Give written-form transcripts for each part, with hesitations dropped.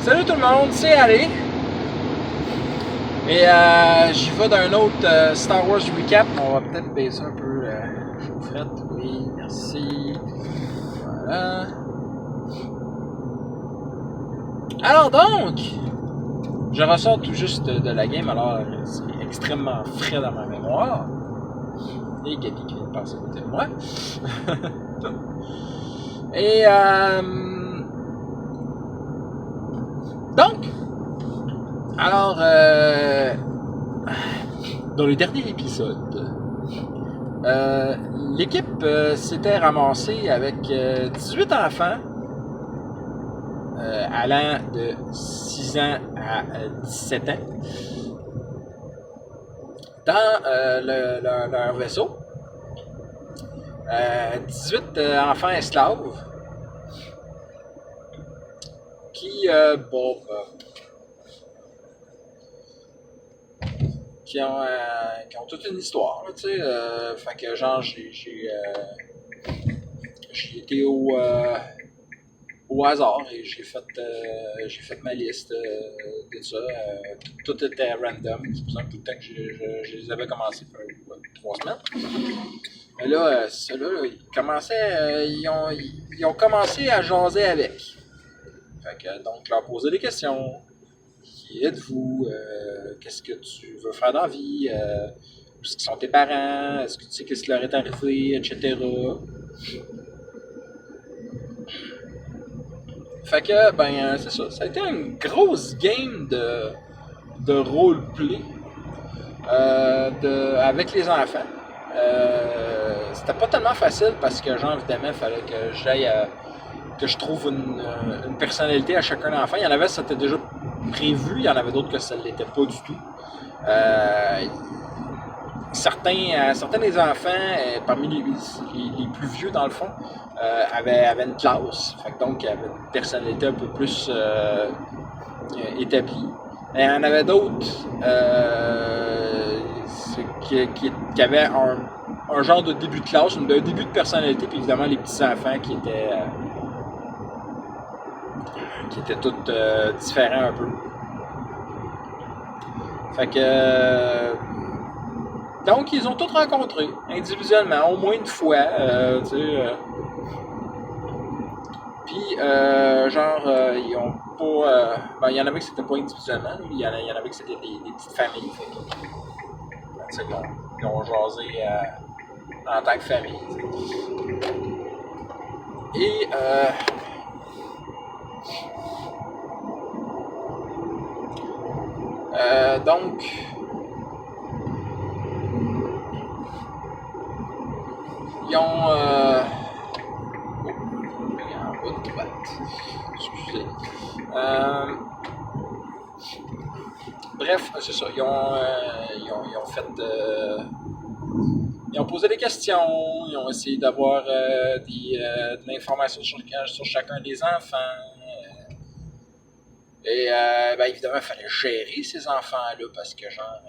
Salut tout le monde, c'est Ali. Et j'y vais d'un autre Star Wars recap. On va peut-être baisser un peu la chaufferette. Oui, merci. Voilà. Alors donc, je ressors tout juste de la game, alors c'est extrêmement frais dans ma mémoire. Et Gabi qui vient de passer à côté de moi. Et donc, alors, dans le dernier épisode, l'équipe s'était ramassée avec 18 enfants allant de 6 ans à 17 ans dans leur vaisseau. 18 enfants esclaves qui, qui ont toute une histoire, tu sais. Fait que genre, j'ai été au hasard et j'ai fait ma liste de ça. Tout était random. C'est pour ça que tout le temps que je les avais commencés pour 3 semaines. Mais là, ceux-là, ils ont commencé à jaser avec. Fait que, donc, leur poser des questions. Qui êtes-vous? Qu'est-ce que tu veux faire dans la vie? Où sont tes parents? Est-ce que tu sais qu'est-ce qui leur est arrivé? Etc. Fait que, ben, c'est ça. Ça a été une grosse game de roleplay avec les enfants. C'était pas tellement facile parce que, genre, évidemment, il fallait que que je trouve une personnalité à chacun d'enfant. Il y en avait, c'était déjà prévu. Il y en avait d'autres que ça ne l'était pas du tout. Certains des enfants, parmi les plus vieux dans le fond, avaient une classe. Fait que donc, ils avaient une personnalité un peu plus établie. Et il y en avait d'autres qui avaient un genre de début de classe, un début de personnalité, puis évidemment les petits enfants qui étaient tous différents un peu. Fait que donc ils ont tous rencontré individuellement, au moins une fois, tu sais. Puis ils ont pas, ben il y en avait que c'était pas individuellement, il y en avait que c'était des petites familles. Fait que, ils ont jasé en tant que famille. Et donc, ils ont excusez. Bref, c'est ça. Ils ont fait. Ils ont posé des questions. Ils ont essayé d'avoir de l'information sur chacun des enfants. Et ben évidemment, il fallait gérer ces enfants-là parce que, genre,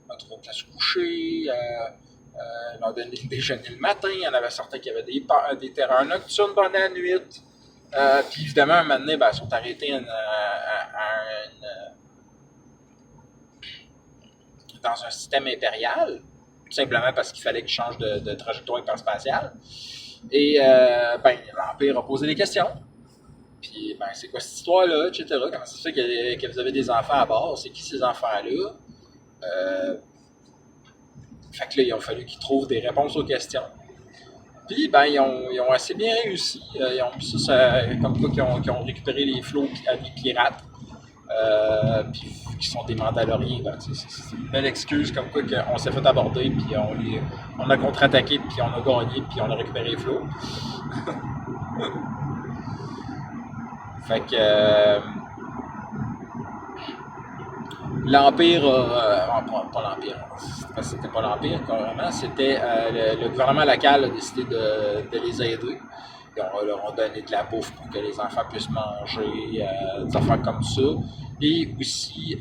on trouvait une place coucher, leur donner le déjeuner le matin. Il y en avait certains qui avaient des terreurs nocturnes pendant la nuit. Puis évidemment, un moment donné, ben, ils sont arrêtés dans un système impérial, tout simplement parce qu'il fallait qu'ils changent de trajectoire hyperspatiale. Et ben, l'Empire a posé des questions. Puis, ben, c'est quoi cette histoire-là, etc. Comment ça se fait que vous avez des enfants à bord? C'est qui ces enfants-là? Fait que là, il a fallu qu'ils trouvent des réponses aux questions. Puis, ben, ils ont assez bien réussi. Ils ont mis ça comme quoi qu'ils ont récupéré les flots à des pirates. Puis, qui sont des Mandaloriens. Ben, c'est une belle excuse comme quoi qu'on s'est fait aborder, puis on a contre-attaqué, puis on a gagné, puis on a récupéré les flots. Fait que l'Empire, pas l'Empire, c'était pas l'Empire carrément, c'était le gouvernement local a décidé de les aider. Ils leur ont donné de la bouffe pour que les enfants puissent manger, des affaires comme ça. Et aussi,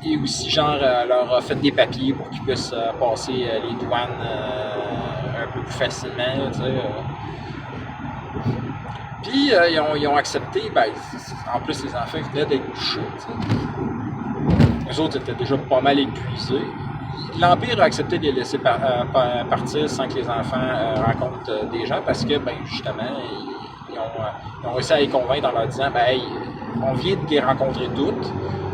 et aussi, leur a fait des papiers pour qu'ils puissent passer les douanes un peu plus facilement, tu sais. Puis ils ont accepté, en plus les enfants venaient d'être couchés. Les autres étaient déjà pas mal épuisés. L'Empire a accepté de les laisser partir sans que les enfants rencontrent des gens parce que, justement, ils ont réussi à les convaincre en leur disant on vient de les rencontrer toutes.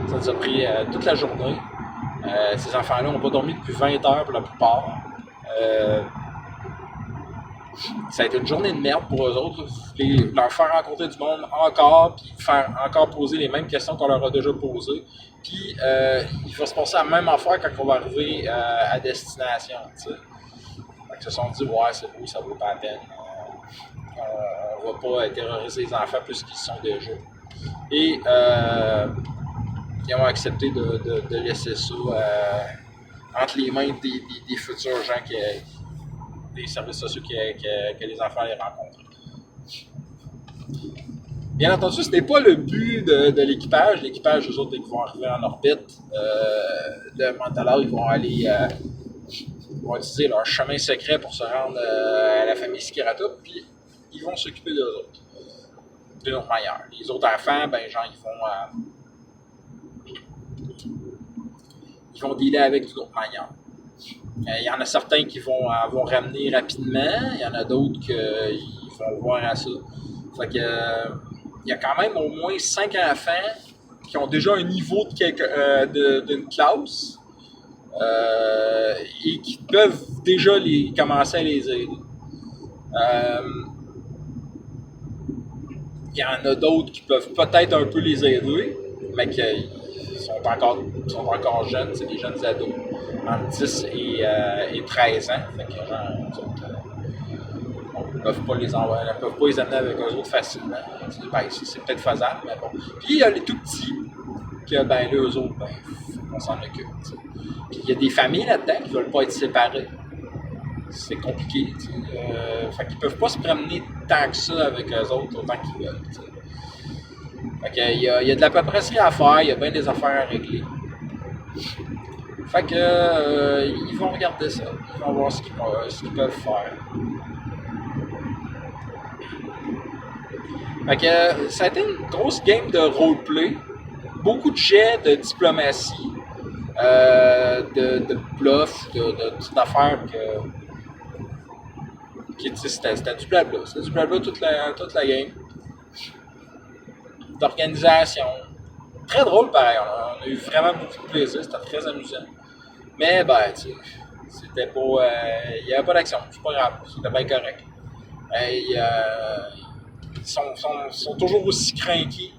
Ça nous a pris toute la journée. Ces enfants-là n'ont pas dormi depuis 20 heures pour la plupart. Ça a été une journée de merde pour eux autres. Leur faire rencontrer du monde encore, puis faire encore poser les mêmes questions qu'on leur a déjà posées. Puis il va se passer la même affaire quand on va arriver à destination. T'sais. Ils se sont dit, ouais, c'est beau, ça vaut pas la peine. On va pas terroriser les enfants plus qu'ils sont déjà. Et ils ont accepté de laisser ça entre les mains des futurs gens des services sociaux que les enfants allaient rencontrer. Bien entendu, ce n'est pas le but de l'équipage. L'équipage, eux autres, dès qu'ils vont arriver en orbite, de Mandalore, ils vont aller vont utiliser leur chemin secret pour se rendre à la famille Skirata, puis ils vont s'occuper d'eux autres. D'une autre manière. Les autres enfants, ils vont dealer avec d'une autre manière. Il y en a certains qui vont ramener rapidement, il y en a d'autres qui vont voir à ça. Fait que il y a quand même au moins 5 enfants qui ont déjà un niveau d'une classe et qui peuvent déjà commencer à les aider. Il y en a d'autres qui peuvent peut-être un peu les aider, mais qui sont encore jeunes, c'est des jeunes ados, entre 10 et 13 ans. Fait que on ne peuvent pas les amener avec eux autres facilement. C'est peut-être faisable, mais bon. Puis il y a les tout petits, que là, eux autres, on s'en occupe. T'sais. Puis il y a des familles là-dedans qui ne veulent pas être séparées. C'est compliqué. Fait qu'ils peuvent pas se promener tant que ça avec eux autres autant qu'ils veulent. T'sais. Fait qu'il y a de la paperasserie à faire, il y a bien des affaires à régler. Fait que ils vont regarder ça, ils vont voir ce qu'ils peuvent faire. Fait que ça a été une grosse game de roleplay, beaucoup de jets de diplomatie, de bluff, de petites affaires c'était du blabla. C'était du blabla toute la game. D'organisation. Très drôle pareil. On a eu vraiment beaucoup de plaisir. C'était très amusant. Mais c'était pas. Il n'y avait pas d'action. C'est pas grave. C'était bien correct. Ils sont toujours aussi craqués.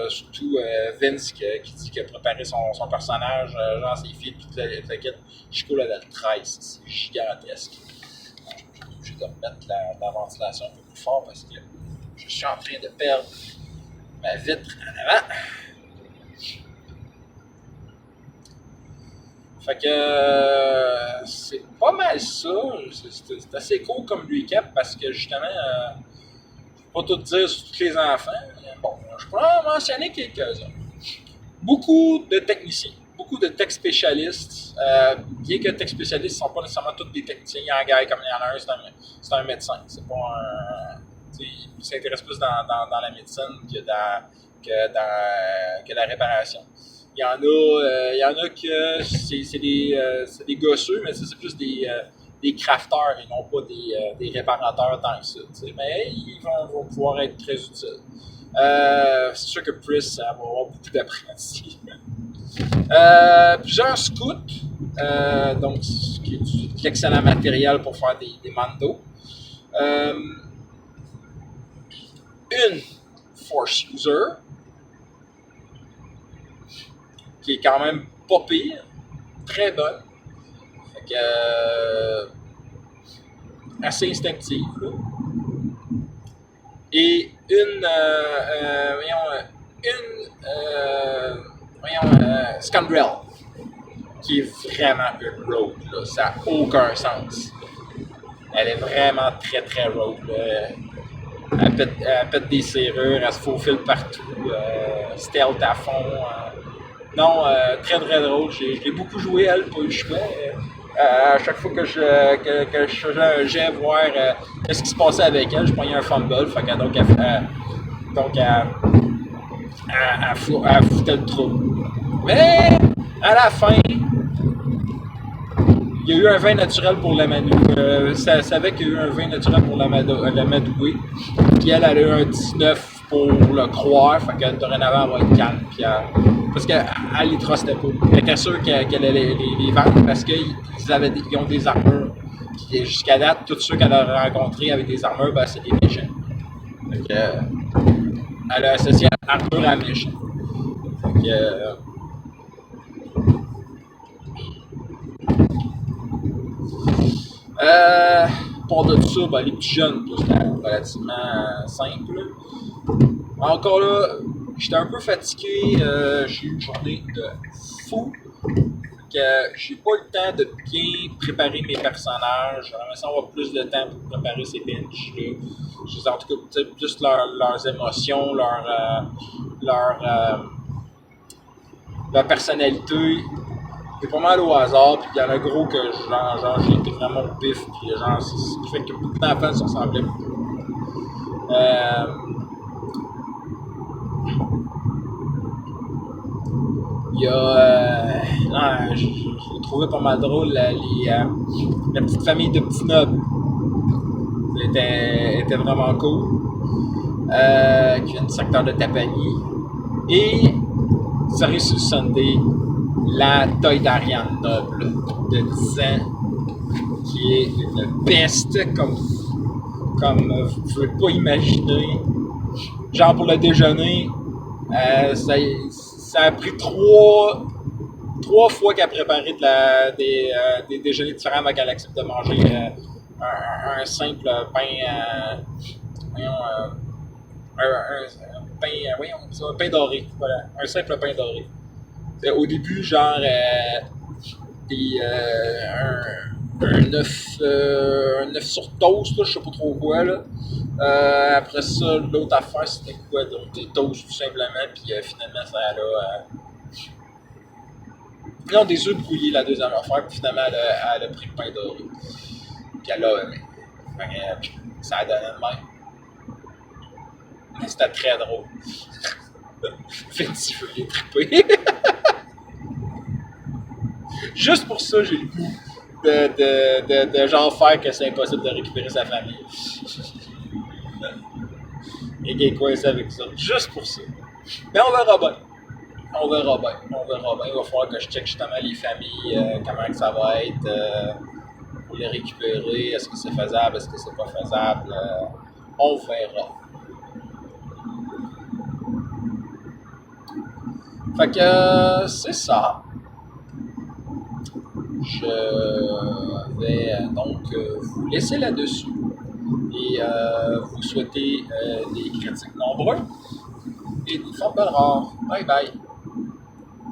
Surtout Vince qui dit qu'il a préparé son personnage, genre ses filles, toute la quête. Chico là dans le 13, c'est gigantesque. Je suis obligé de remettre la ventilation un peu plus fort parce que je suis en train de perdre ma vitre en avant. Fait que c'est pas mal ça. C'est assez cool comme recap parce que justement, je ne vais pas tout dire sur tous les enfants. Bon, je pourrais en mentionner quelques-uns. Beaucoup de techniciens, beaucoup de tech spécialistes. Bien que tech spécialistes ne sont pas nécessairement tous des techniciens. Il y en a un gars comme il y en a un, c'est un médecin. C'est pas un. Il s'intéresse plus dans la médecine que la réparation. Il y en a que c'est des gosseux, mais c'est plus des crafteurs et non pas des réparateurs tant que ça. Mais ils vont pouvoir être très utiles. C'est sûr que Pris va avoir beaucoup d'apprentis. Plusieurs scouts, donc qui est de l'excellent matériel pour faire des mandos. Une Force User, qui est quand même pas pire, très bonne. Fait que, assez instinctive. Là. Et une Scandrel, qui est vraiment une rogue. Là. Ça n'a aucun sens. Elle est vraiment très très rogue. Elle pète des serrures, elle se faufile partout, stealth à fond. Non, très très drôle. J'ai beaucoup joué elle, pas eu le choix. À chaque fois que je faisais un jet, voir qu'est-ce qui se passait avec elle. Je prenais un fumble, fait que elle foutait le trou. Mais à la fin, il y a eu un vin naturel pour l'amadouer. Ça savait qu'il y a eu un vin naturel pour l'amadouer. Puis elle a eu un 19 pour le croire. Fait que dorénavant, elle va être calme. Puis parce qu'elle les trustait pas. Elle était sûre qu'elle allait les vendre parce qu'ils ont des armures. Puis jusqu'à date, tous ceux qu'elle a rencontrés avec des armures, ben, c'est des méchants. Fait que, elle a associé armure à méchant. Fait que, pour de ça, ben, les petits jeunes, c'était relativement simple. Encore là, j'étais un peu fatigué, j'ai eu une journée de fou. Que j'ai pas eu le temps de bien préparer mes personnages. J'aimerais ça avoir plus de temps pour préparer ces benches-là. En tout cas, plus leurs émotions, leur personnalité. C'est pas mal au hasard, puis il y en a gros que j'ai été vraiment au pif, puis genre, c'est ce qui fait que beaucoup d'enfants se ressemblaient beaucoup. Il y a. Je l'ai trouvé pas mal drôle, la petite famille de petits nobles. Était vraiment cool. Qui vient du secteur de Tapani. Et, Sorry sur Sunday, la Toydarian noble de 10 ans, qui est une peste comme vous pouvez pas imaginer. Genre pour le déjeuner, ça a pris trois fois qu'elle a préparé des déjeuners différents avant qu'elle accepte de manger un simple pain, un pain doré. Voilà, un simple pain doré. Au début, genre, un œuf sur toast, là, je sais pas trop quoi. Là. Après ça, l'autre affaire, c'était quoi? Donc, des toasts, tout simplement, puis finalement, ça a non, des œufs brouillés, la deuxième affaire, puis finalement, elle a pris le pain doré. Puis elle a, ça a donné de même. Mais c'était très drôle. Fait je veux les triper. Juste pour ça, j'ai le goût de genre faire que c'est impossible de récupérer sa famille. Et qu'il est coincé avec ça. Juste pour ça. Mais on verra bien. On verra bien. Il va falloir que je check justement les familles, comment que ça va être pour les récupérer. Est-ce que c'est faisable? Est-ce que c'est pas faisable? On verra. Fait que c'est ça. Je vais donc vous laisser là-dessus et vous souhaiter des critiques nombreux et des formes rares. Bye bye.